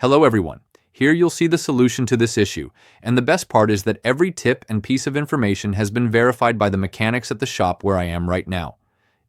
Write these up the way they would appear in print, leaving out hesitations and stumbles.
Hello everyone. Here you'll see the solution to this issue, and the best part is that every tip and piece of information has been verified by the mechanics at the shop where I am right now.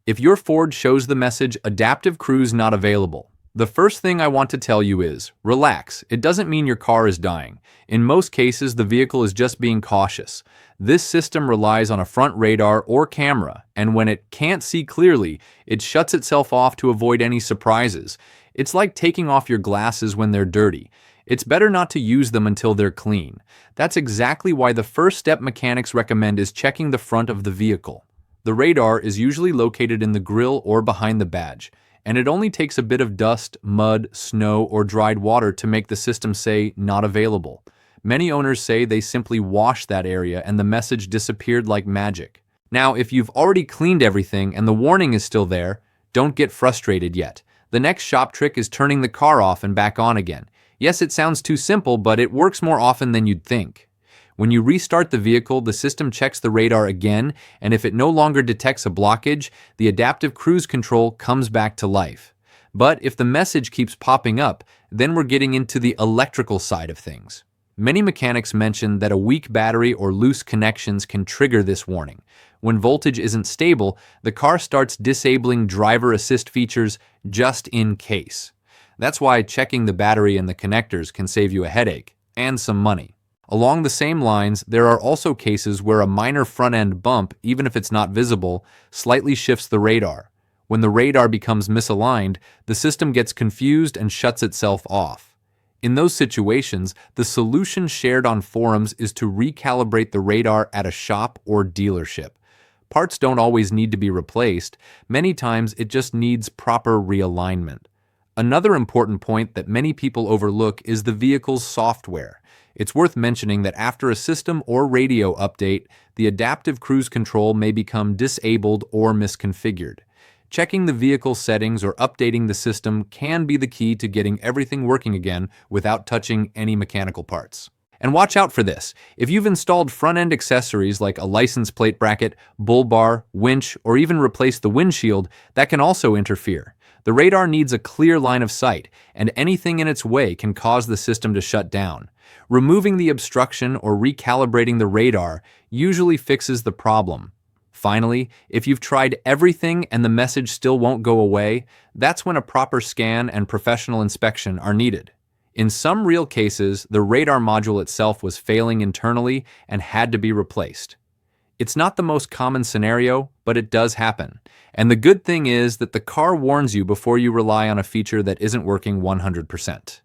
If your Ford shows the message Adaptive Cruise Not Available, the first thing I want to tell you is, relax, it doesn't mean your car is dying. In most cases, the vehicle is just being cautious. This system relies on a front radar or camera, and when it can't see clearly, it shuts itself off to avoid any surprises. It's like taking off your glasses when they're dirty. It's better not to use them until they're clean. That's exactly why the first step mechanics recommend is checking the front of the vehicle. The radar is usually located in the grille or behind the badge, and it only takes a bit of dust, mud, snow, or dried water to make the system say not available. Many owners say they simply washed that area and the message disappeared like magic. Now, if you've already cleaned everything and the warning is still there, don't get frustrated yet. The next shop trick is turning the car off and back on again. Yes, it sounds too simple, but it works more often than you'd think. When you restart the vehicle, the system checks the radar again, and if it no longer detects a blockage, the adaptive cruise control comes back to life. But if the message keeps popping up, then we're getting into the electrical side of things. Many mechanics mention that a weak battery or loose connections can trigger this warning. When voltage isn't stable, the car starts disabling driver assist features just in case. That's why checking the battery and the connectors can save you a headache and some money. Along the same lines, there are also cases where a minor front-end bump, even if it's not visible, slightly shifts the radar. When the radar becomes misaligned, the system gets confused and shuts itself off. In those situations, the solution shared on forums is to recalibrate the radar at a shop or dealership. Parts don't always need to be replaced. Many times it just needs proper realignment. Another important point that many people overlook is the vehicle's software. It's worth mentioning that after a system or radio update, the adaptive cruise control may become disabled or misconfigured. Checking the vehicle settings or updating the system can be the key to getting everything working again without touching any mechanical parts. And watch out for this. If you've installed front-end accessories like a license plate bracket, bull bar, winch, or even replaced the windshield, that can also interfere. The radar needs a clear line of sight, and anything in its way can cause the system to shut down. Removing the obstruction or recalibrating the radar usually fixes the problem. Finally, if you've tried everything and the message still won't go away, that's when a proper scan and professional inspection are needed. In some real cases, the radar module itself was failing internally and had to be replaced. It's not the most common scenario, but it does happen. And the good thing is that the car warns you before you rely on a feature that isn't working 100%.